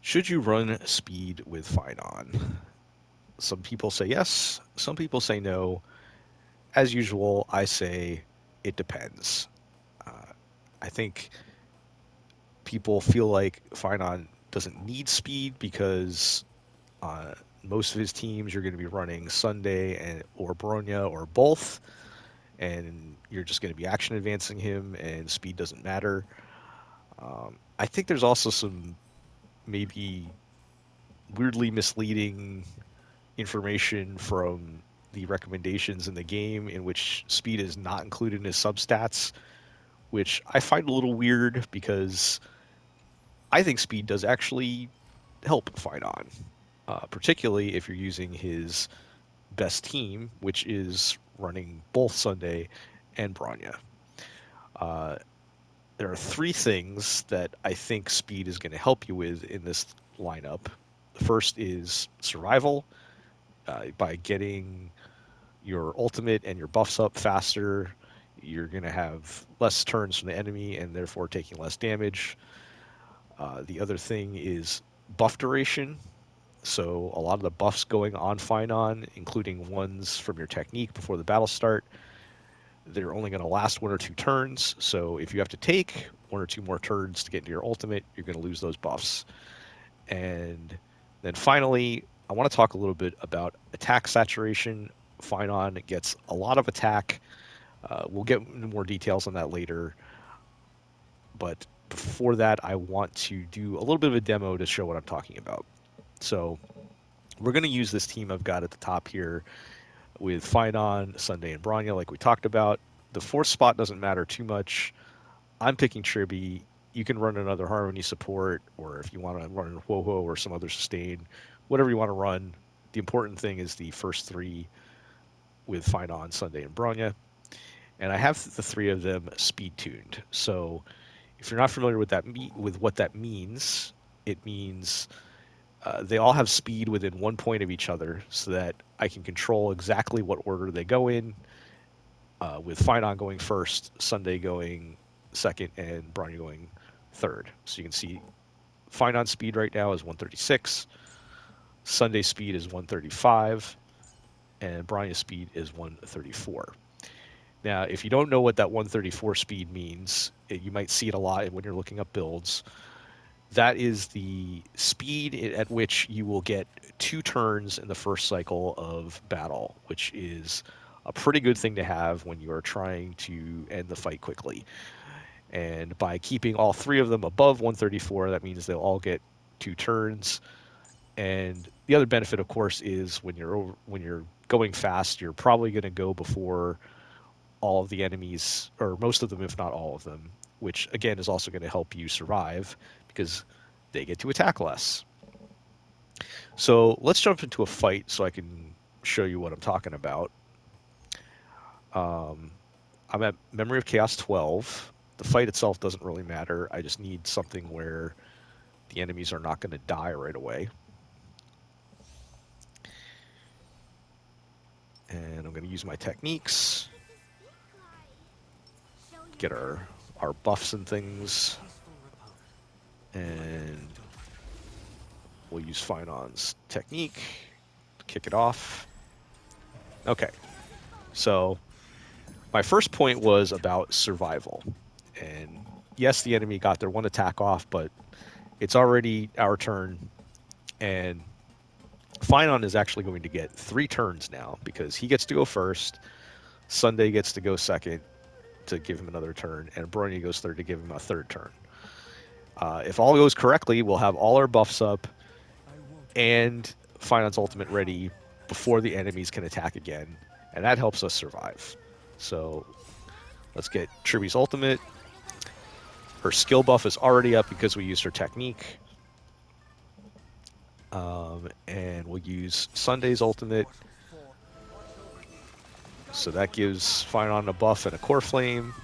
Should you run speed with Phainon? Some people say yes, some people say no. As usual, I say it depends. Uh, I think people feel like Phainon doesn't need speed because uh, most of his teams you're going to be running Sunday and or Bronya or both, and you're just going to be action advancing him, and speed doesn't matter. I think there's also some maybe weirdly misleading information from the recommendations in the game in which speed is not included in his substats, which I find a little weird because I think speed does actually help Phainon, particularly if you're using his best team, which is running both Sunday and Bronya. Uh, there are three things that I think speed is going to help you with in this lineup. The first is survival, by getting your ultimate and your buffs up faster. You're going to have less turns from the enemy and therefore taking less damage. The other thing is buff duration. So a lot of the buffs going on Phainon, including ones from your technique before the battle start, they're only going to last 1 or 2 turns. So if you have to take 1 or 2 more turns to get into your ultimate, you're going to lose those buffs. And then finally, I want to talk a little bit about attack saturation. Phainon gets a lot of attack. We'll get into more details on that later. But before that, I want to do a little bit of a demo to show what I'm talking about. So we're going to use this team I've got at the top here with Phainon, Sunday, and Bronya, like we talked about. The fourth spot doesn't matter too much. I'm picking Triby. You can run another Harmony support, or if you want to run Woho or some other sustain, whatever you want to run. The important thing is the first three with Phainon, Sunday, and Bronya. And I have the three of them speed tuned. So if you're not familiar with with what that means, it means they all have speed within 1 point of each other, so that I can control exactly what order they go in. With Phainon going first, Sunday going second, and Bronya going third. So you can see Phainon speed right now is 136, Sunday speed is 135, and Bronya speed is 134. Now, if you don't know what that 134 speed means, you might see it a lot when you're looking up builds. That is the speed at which you will get 2 turns in the first cycle of battle, which is a pretty good thing to have when you are trying to end the fight quickly. And by keeping all three of them above 134, that means they'll all get 2 turns. And the other benefit, of course, is when you're going fast, you're probably going to go before all of the enemies, or most of them, if not all of them, which again is also going to help you survive because they get to attack less. So let's jump into a fight so I can show you what I'm talking about. Um, I'm at Memory of Chaos 12. The fight itself doesn't really matter. I just need something where the enemies are not going to die right away. And I'm going to use my techniques, get our buffs and things, and we'll use Phainon's technique to kick it off. Okay, so my first point was about survival. And yes, the enemy got their one attack off, but it's already our turn. And Phainon is actually going to get 3 turns now because he gets to go first. Sunday gets to go second to give him another turn, and Bronya goes third to give him a third turn. If all goes correctly, we'll have all our buffs up and Phainon's ultimate ready before the enemies can attack again, and that helps us survive. So let's get Triby's ultimate. Her skill buff is already up because we used her technique. And we'll use Sunday's ultimate. So that gives Phainon a buff and a core flame.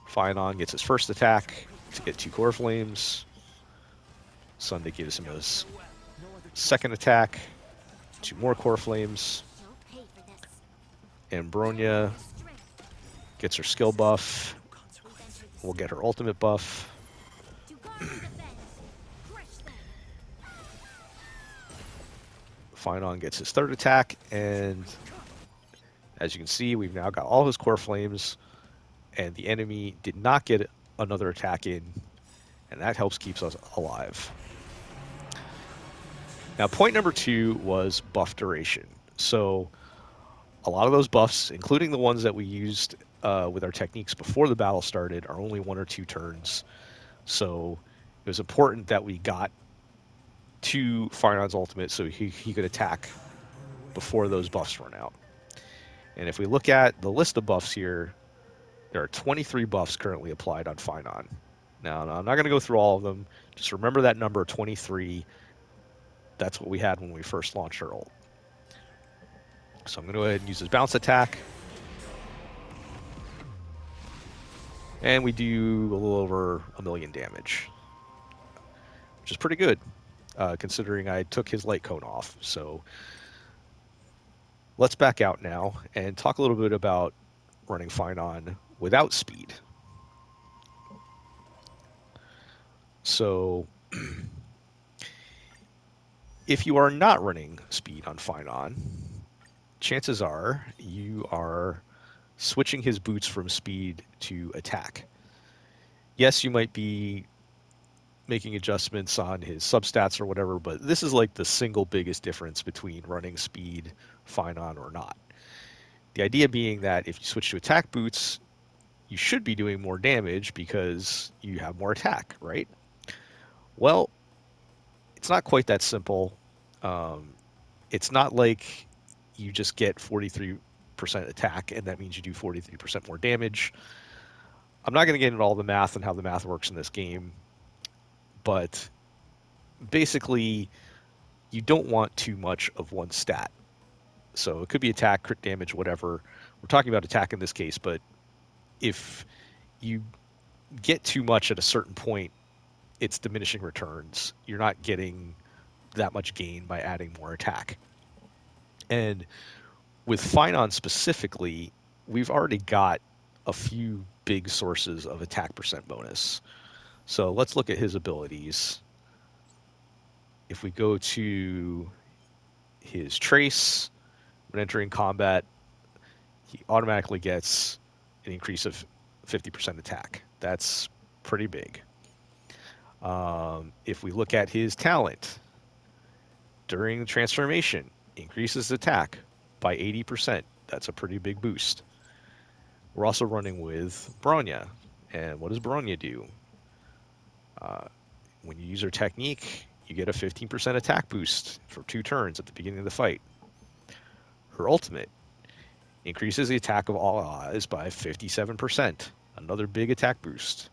Phainon gets his first attack to get 2 core flames. Sunday gives him his second attack, 2 more core flames. And Bronya gets her skill buff. We'll get her ultimate buff. Phainon gets his third attack, and as you can see, we've now got all his core flames, and the enemy did not get another attack in, and that helps keeps us alive. Now, point number 2 was buff duration. So a lot of those buffs, including the ones that we used with our techniques before the battle started, are only 1 or 2 turns. So it was important that we got to Phainon's ultimate so he could attack before those buffs run out. And if we look at the list of buffs here, there are 23 buffs currently applied on Phainon. Now, I'm not going to go through all of them. Just remember that number 23. That's what we had when we first launched our ult. So I'm going to go ahead and use his bounce attack. And we do a little over 1,000,000 damage, which is pretty good, considering I took his light cone off. So let's back out now and talk a little bit about running Phainon without speed. So if you are not running speed on Phainon, chances are you are switching his boots from speed to attack. Yes, you might be making adjustments on his substats or whatever, but this is like the single biggest difference between running speed Phainon or not. The idea being that if you switch to attack boots, you should be doing more damage because you have more attack, right? Well, it's not quite that simple. It's not like you just get 43% attack and that means you do 43% more damage. I'm not going to get into all the math and how the math works in this game, but basically you don't want too much of one stat. So it could be attack, crit damage, whatever. We're talking about attack in this case, but if you get too much at a certain point, it's diminishing returns. You're not getting that much gain by adding more attack. And with Phainon specifically, we've already got a few big sources of attack percent bonus. So let's look at his abilities. If we go to his trace, when entering combat, he automatically gets an increase of 50% attack. That's pretty big. If we look at his talent, during the transformation, increases attack by 80%. That's a pretty big boost. We're also running with Bronya. And what does Bronya do? When you use her technique, you get a 15% attack boost for 2 turns at the beginning of the fight. Her ultimate increases the attack of all allies by 57%. Another big attack boost.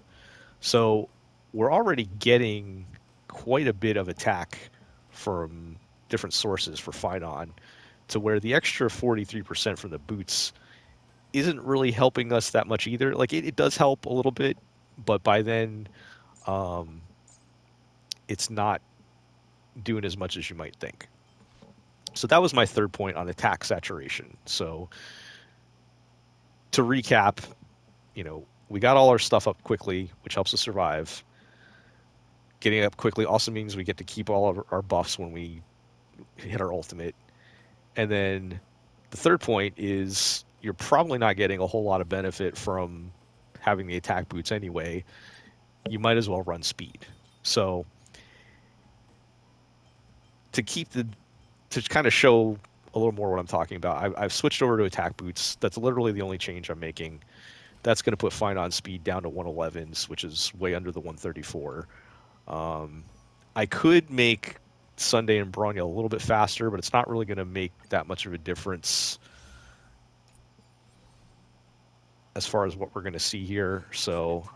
So we're already getting quite a bit of attack from different sources for Phainon, to where the extra 43% from the boots isn't really helping us that much either. Like it does help a little bit, but by then it's not doing as much as you might think. So that was my third point on attack saturation. So to recap, we got all our stuff up quickly, which helps us survive. Getting up quickly also means we get to keep all of our buffs when we hit our ultimate. And then the third point is you're probably not getting a whole lot of benefit from having the attack boots anyway. You might as well run speed. So to kind of show a little more what I'm talking about, I've switched over to attack boots. That's literally the only change I'm making. That's going to put Phainon speed down to 111s, which is way under the 134. I could make Sunday and Bronya a little bit faster, but it's not really going to make that much of a difference as far as what we're going to see here. So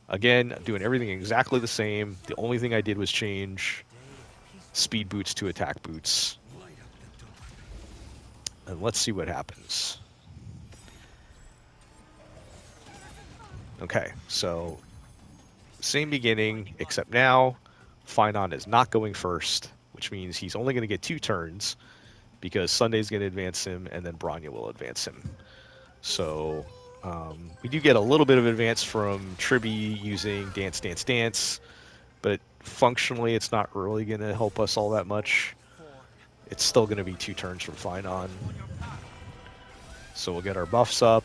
again, doing everything exactly the same. The only thing I did was change speed boots to attack boots. And let's see what happens. Okay, so same beginning, except now Phainon is not going first, which means he's only going to get 2 turns because Sunday's going to advance him and then Bronya will advance him. So we do get a little bit of advance from Tribby using Dance, Dance, Dance, but functionally it's not really going to help us all that much. it's still going to be 2 turns from Phainon. So we'll get our buffs up.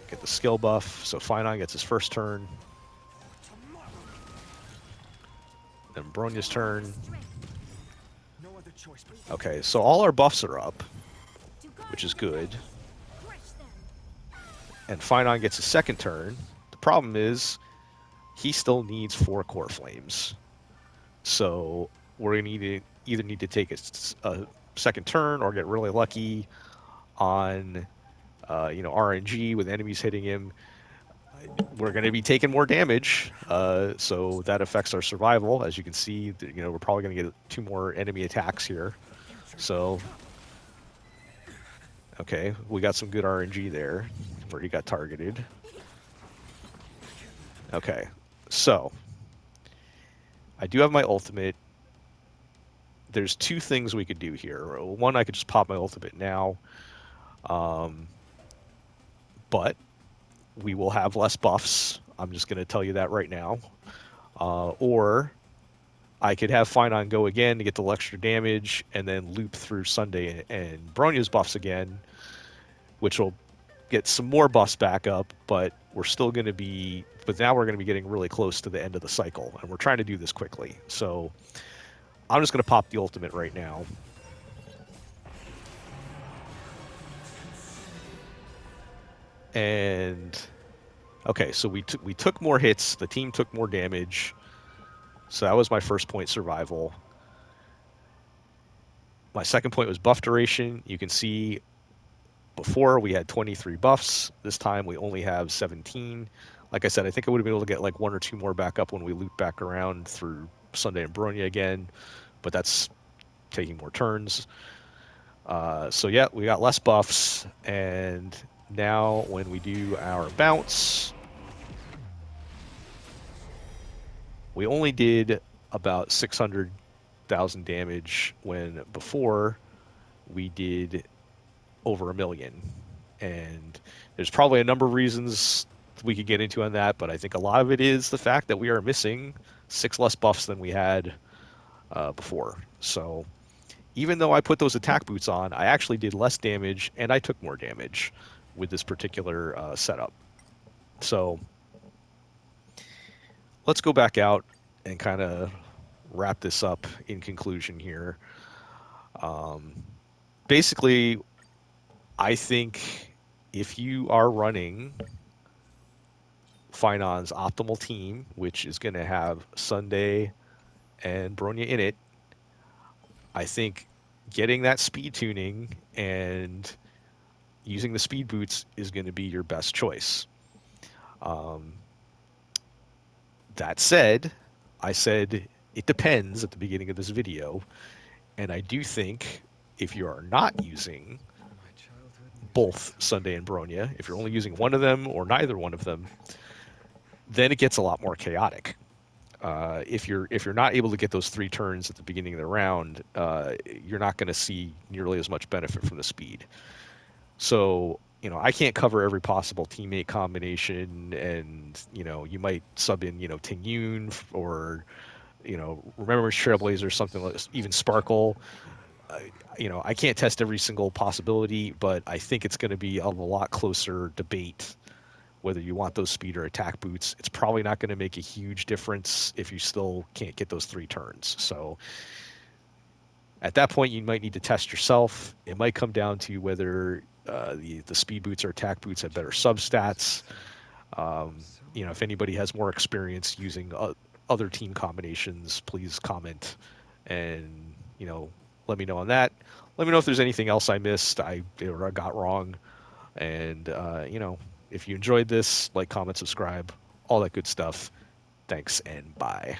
Get the skill buff. So Phainon gets his first turn. Then Bronya's turn. Okay, so all our buffs are up, which is good. And Phainon gets his second turn. The problem is he still needs 4 core flames. So we're going to either need to take a second turn or get really lucky on RNG with enemies hitting him. We're going to be taking more damage, so that affects our survival. As you can see, we're probably going to get 2 more enemy attacks here. So, okay, we got some good RNG there where he got targeted. Okay, so I do have my ultimate. There's 2 things we could do here. One, I could just pop my ultimate now, but we will have less buffs. I'm just going to tell you that right now. Or I could have Phainon go again to get the extra damage and then loop through Sunday and Bronya's buffs again, which will get some more buffs back up, but we're still going to be, but now we're going to be getting really close to the end of the cycle, and we're trying to do this quickly. So I'm just going to pop the ultimate right now. And okay, so we took more hits, the team took more damage. So that was my first point, survival. My second point was buff duration. You can see before we had 23 buffs. This time we only have 17. Like I said, I think I would have been able to get like 1 or 2 more back up when we loop back around through Sunday and Bronya again, but that's taking more turns. So yeah, we got less buffs, and now when we do our bounce, we only did about 600,000 damage when before we did over 1 million. And there's probably a number of reasons we could get into on that, but I think a lot of it is the fact that we are missing 6 less buffs than we had before. So even though I put those attack boots on, I actually did less damage and I took more damage with this particular setup. So let's go back out and kind of wrap this up in conclusion here. Basically, I think if you are running Phainon's optimal team, which is going to have Sunday and Bronya in it, I think getting that speed tuning and using the speed boots is going to be your best choice. That said, I said it depends at the beginning of this video, and I do think if you are not using both Sunday and Bronya, if you're only using one of them or neither one of them, then it gets a lot more chaotic. If you're not able to get those 3 turns at the beginning of the round, you're not going to see nearly as much benefit from the speed. So I can't cover every possible teammate combination, and you might sub in Ting Yun or Remembrance Trailblazer, something like even Sparkle. I can't test every single possibility, but I think it's going to be a lot closer debate whether you want those speed or attack boots. It's probably not going to make a huge difference if you still can't get those 3 turns. So at that point, you might need to test yourself. It might come down to whether the speed boots or attack boots have better substats. If anybody has more experience using other team combinations, please comment and let me know on that. Let me know if there's anything else I missed, or I got wrong. And if you enjoyed this, like, comment, subscribe, all that good stuff. Thanks and bye.